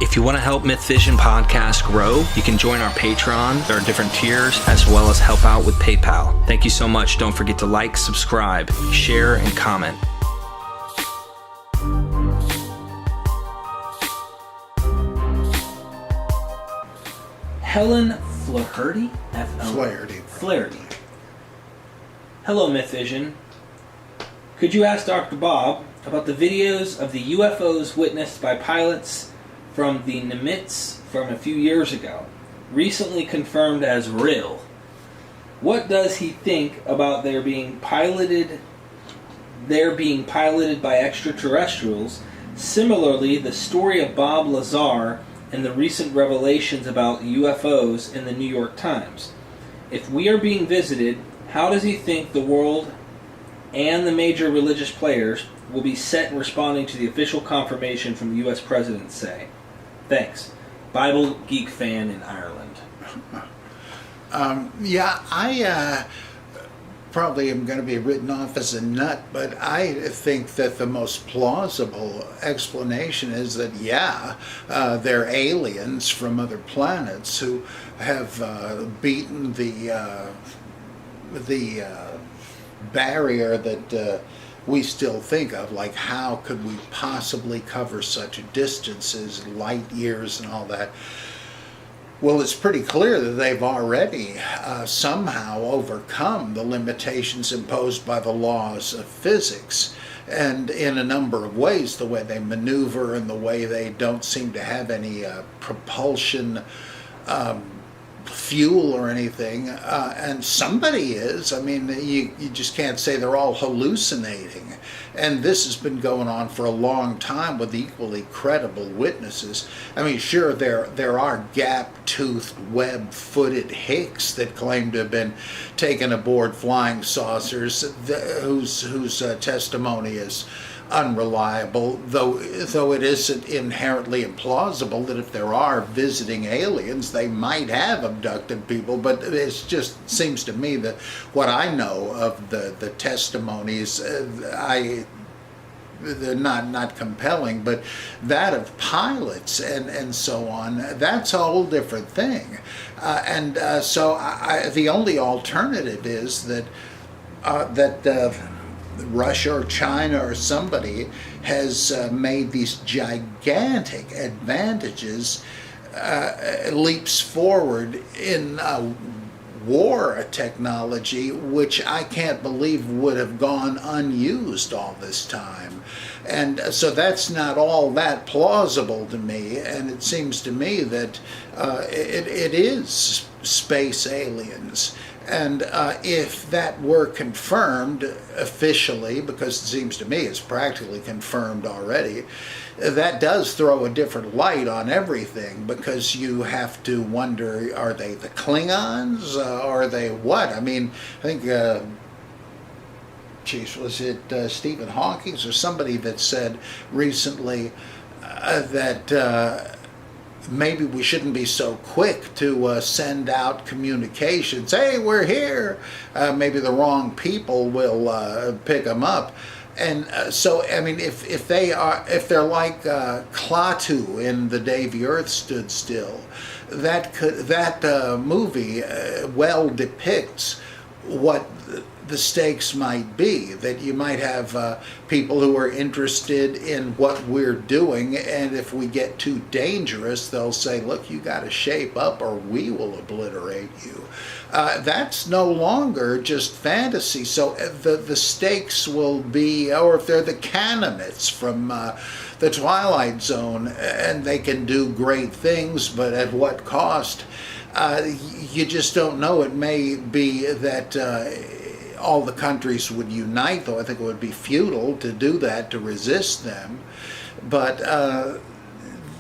If you want to help Myth Vision Podcast grow, you can join our Patreon. There are different tiers, as well as help out with PayPal. Thank you so much. Don't forget to like, subscribe, share, and comment. Helen Flaherty? Flaherty. Hello, Myth Vision. Could you ask Dr. Bob about the videos of the UFOs witnessed by pilots from the Nimitz from a few years ago, recently confirmed as real? What does he think about their being piloted by extraterrestrials? Similarly, the story of Bob Lazar and the recent revelations about UFOs in the New York Times. If we are being visited, how does he think the world and the major religious players will be set in responding to the official confirmation from the U.S. President say? Thanks. Bible Geek Fan in Ireland. I probably am going to be written off as a nut, but I think that the most plausible explanation is that, they're aliens from other planets who have beaten the barrier that we still think of, like how could we possibly cover such distances, light years and all that. Well, it's pretty clear that they've already somehow overcome the limitations imposed by the laws of physics. And in a number of ways, the way they maneuver and the way they don't seem to have any propulsion fuel or anything, and somebody is. I mean, you just can't say they're all hallucinating. And this has been going on for a long time with equally credible witnesses. I mean, sure, there are gap-toothed, web-footed hicks that claim to have been taken aboard flying saucers, whose testimony is unreliable, though it isn't inherently implausible that if there are visiting aliens, they might have abducted people. But it just seems to me that what I know of the testimonies, they're not compelling, but that of pilots and so on, that's a whole different thing. So the only alternative is that Russia or China or somebody has made these gigantic advantages, leaps forward in war technology, which I can't believe would have gone unused all this time. And so that's not all that plausible to me, and it seems to me that it is space aliens. And if that were confirmed officially, because it seems to me it's practically confirmed already, that does throw a different light on everything, because you have to wonder, are they the Klingons? Are they what? I mean, I think, was it Stephen Hawking or somebody that said recently that maybe we shouldn't be so quick to send out communications. Hey, we're here. Maybe the wrong people will pick them up. And so, I mean, if they're like Klaatu in The Day the Earth Stood Still, that movie well depicts what the stakes might be, that you might have people who are interested in what we're doing, and if we get too dangerous, they'll say, look, you got to shape up or we will obliterate you. That's no longer just fantasy. So the stakes will be, or if they're the Canaanites from the Twilight Zone, and they can do great things, but at what cost? You just don't know. It may be that all the countries would unite, though I think it would be futile to do that, to resist them. But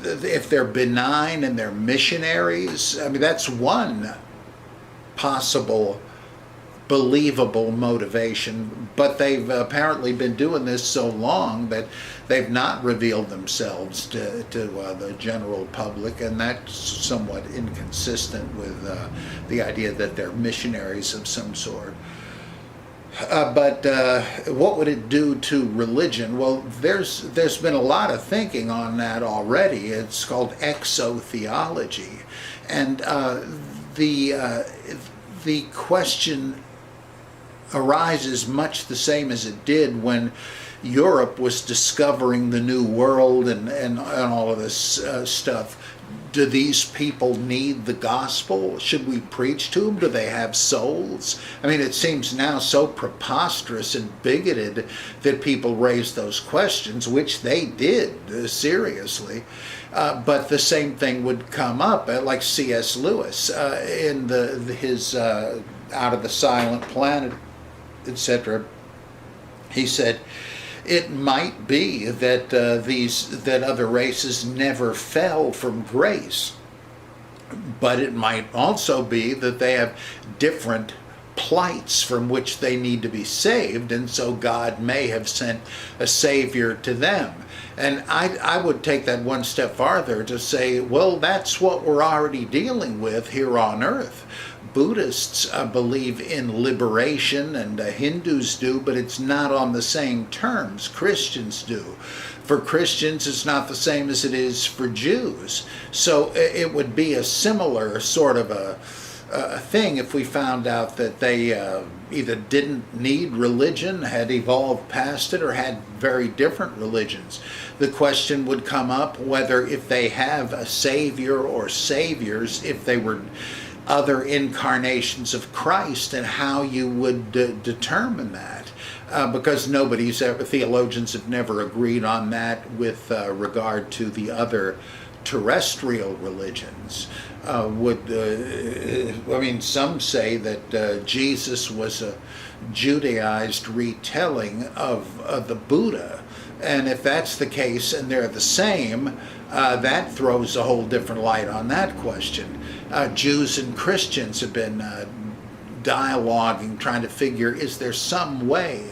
if they're benign and they're missionaries, I mean, that's one possible believable motivation. But they've apparently been doing this so long that they've not revealed themselves to the general public, and that's somewhat inconsistent with the idea that they're missionaries of some sort. But what would it do to religion? Well, there's been a lot of thinking on that already. It's called exotheology, and the question arises much the same as it did when Europe was discovering the New World and all of this stuff. Do these people need the gospel? Should we preach to them? Do they have souls? I mean, it seems now so preposterous and bigoted that people raise those questions, which they did, seriously. But the same thing would come up, like C.S. Lewis in his Out of the Silent Planet, etc. He said, it might be that that other races never fell from grace, but it might also be that they have different plights from which they need to be saved, and so God may have sent a savior to them. And I would take that one step farther to say, well, that's what we're already dealing with here on earth. Buddhists believe in liberation, and Hindus do, but it's not on the same terms Christians do. For Christians, it's not the same as it is for Jews. So it would be a similar sort of a thing if we found out that they either didn't need religion, had evolved past it, or had very different religions. The question would come up whether if they have a savior or saviors, if they were other incarnations of Christ, and how you would determine that. Because theologians have never agreed on that with regard to the other terrestrial religions. Some say that Jesus was a Judaized retelling of the Buddha. And if that's the case and they're the same, that throws a whole different light on that question. Jews and Christians have been dialoguing, trying to figure, is there some way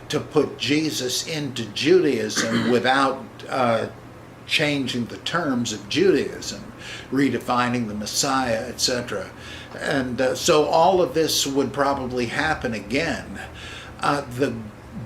to put Jesus into Judaism without changing the terms of Judaism, redefining the Messiah, etc. And so all of this would probably happen again. The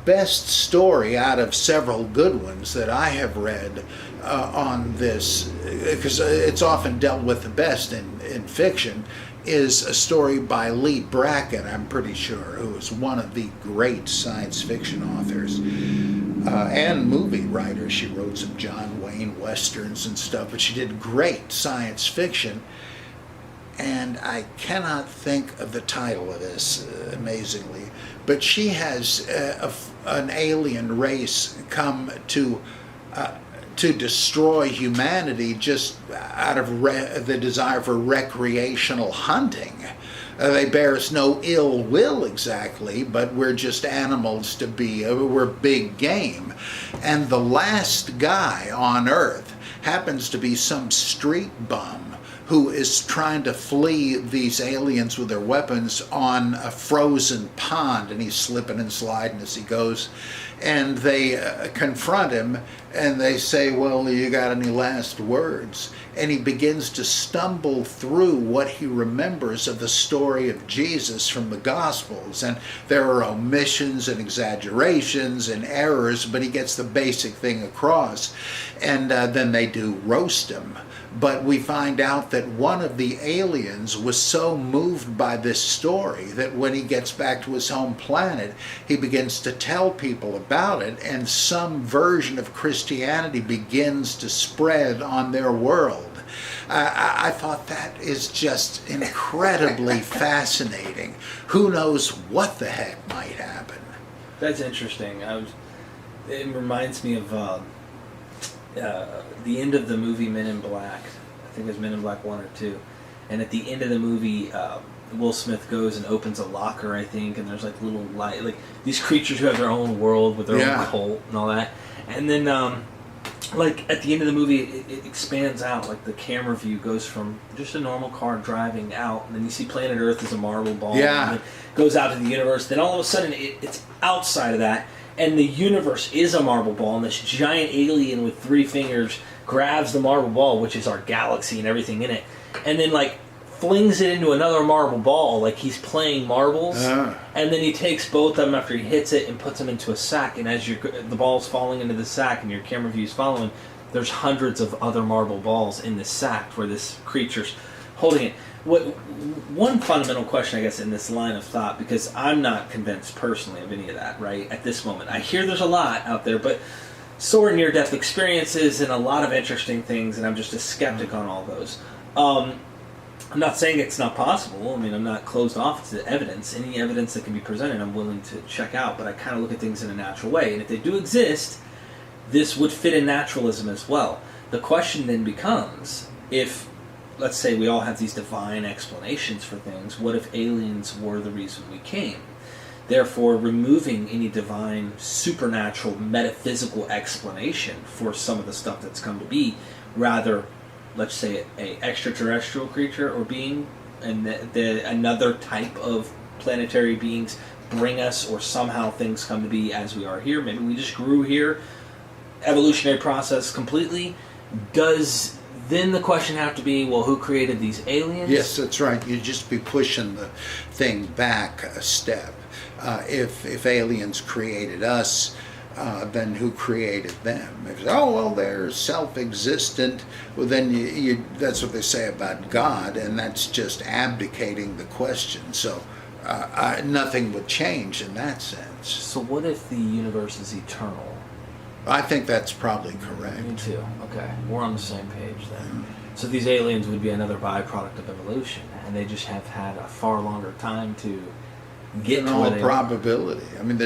best story out of several good ones that I have read on this, because it's often dealt with the best in fiction, is a story by Lee Brackett, I'm pretty sure, who is one of the great science fiction authors and movie writer. She wrote some John Wayne westerns and stuff, but she did great science fiction. And I cannot think of the title of this, amazingly, but she has an alien race come to destroy humanity just out of the desire for recreational hunting. They bear us no ill will exactly, but we're just animals to be, we're big game. And the last guy on Earth happens to be some street bum who is trying to flee these aliens with their weapons on a frozen pond, and he's slipping and sliding as he goes. And they confront him, and they say, well, you got any last words? And he begins to stumble through what he remembers of the story of Jesus from the Gospels. And there are omissions and exaggerations and errors, but he gets the basic thing across. And then they do roast him. But we find out that one of the aliens was so moved by this story that when he gets back to his home planet, he begins to tell people about it, and some version of Christianity begins to spread on their world. I thought that is just incredibly fascinating. Who knows what the heck might happen? That's interesting. It reminds me of the end of the movie Men in Black. I think it was Men in Black 1 or 2. And at the end of the movie, Will Smith goes and opens a locker, I think, and there's like little light, like these creatures who have their own world with their own cult and all that. And then, like at the end of the movie, it expands out. Like the camera view goes from just a normal car driving out, and then you see planet Earth as a marble ball. Yeah. And it goes out to the universe. Then all of a sudden, it's outside of that. And the universe is a marble ball, and this giant alien with 3 fingers grabs the marble ball, which is our galaxy and everything in it. And then, like, flings it into another marble ball like he's playing marbles, and then he takes both of them after he hits it and puts them into a sack, and as the ball's falling into the sack and your camera view's following, there's hundreds of other marble balls in this sack where this creature's holding it. One fundamental question, I guess, in this line of thought, because I'm not convinced personally of any of that, right, at this moment. I hear there's a lot out there, but so are near-death experiences and a lot of interesting things, and I'm just a skeptic on all those. I'm not saying it's not possible. I mean, I'm not closed off to evidence. Any evidence that can be presented, I'm willing to check out, but I kind of look at things in a natural way. And if they do exist, this would fit in naturalism as well. The question then becomes, if, let's say we all have these divine explanations for things, what if aliens were the reason we came? Therefore, removing any divine, supernatural, metaphysical explanation for some of the stuff that's come to be, rather, let's say, a extraterrestrial creature or being, and another type of planetary beings bring us, or somehow things come to be as we are here. Maybe we just grew here, evolutionary process completely. Does then the question have to be, well, who created these aliens? Yes, that's right. You'd just be pushing the thing back a step. If aliens created us, then who created them? If they're self-existent, well, then that's what they say about God, and that's just abdicating the question. So nothing would change in that sense. So what if the universe is eternal? I think that's probably correct. Me too. Okay, we're on the same page then. So these aliens would be another byproduct of evolution, and they just have had a far longer time to get In to all where they probability. I mean,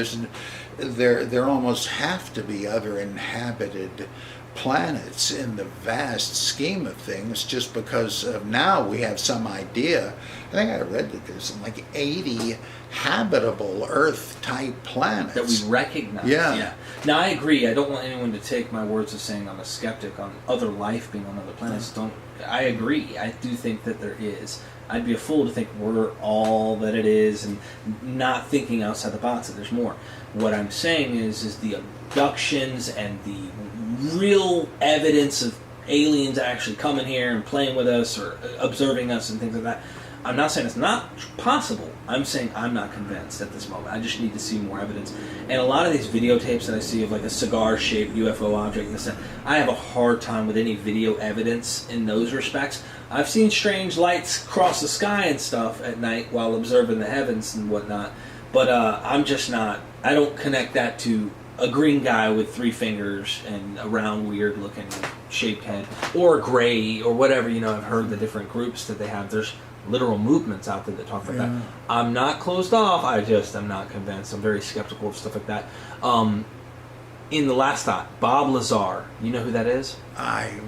there almost have to be other inhabited planets in the vast scheme of things, just because of now we have some idea. I think I read that there's like 80 habitable Earth-type planets. that we recognize. Yeah. Now I agree. I don't want anyone to take my words as saying I'm a skeptic on other life being on other planets. I agree. I do think that there is. I'd be a fool to think we're all that it is and not thinking outside the box that there's more. What I'm saying is the abductions and the real evidence of aliens actually coming here and playing with us or observing us and things like that. I'm not saying it's not possible. I'm saying I'm not convinced at this moment. I just need to see more evidence. And a lot of these videotapes that I see of like a cigar-shaped UFO object and this, I have a hard time with any video evidence in those respects. I've seen strange lights cross the sky and stuff at night while observing the heavens and whatnot. But I'm just not, I don't connect that to a green guy with 3 fingers and a round, weird-looking shaped head, or gray, or whatever. I've heard the different groups that they have. There's literal movements out there that talk about that. I'm not closed off. I just am not convinced. I'm very skeptical of stuff like that. In the last thought, Bob Lazar. You know who that is? I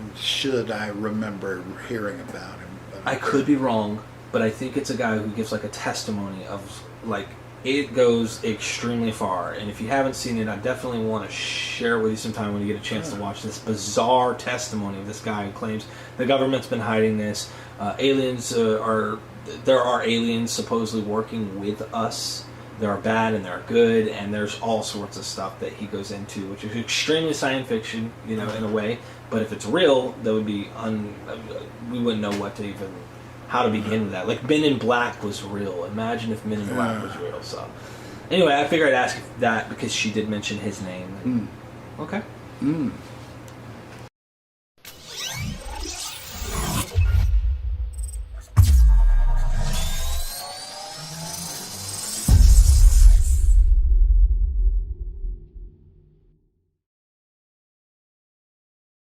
remember hearing about him. I could be wrong, but I think it's a guy who gives like a testimony of like, it goes extremely far, and if you haven't seen it, I definitely want to share it with you sometime when you get a chance to watch this bizarre testimony of this guy who claims the government's been hiding this. There are aliens supposedly working with us. There are bad and there are good, and there's all sorts of stuff that he goes into, which is extremely science fiction, in a way. But if it's real, that would be we wouldn't know how to begin with that. Like Men in Black was real. Imagine if Men in Black was real. So anyway, I figured I'd ask that because she did mention his name. Okay.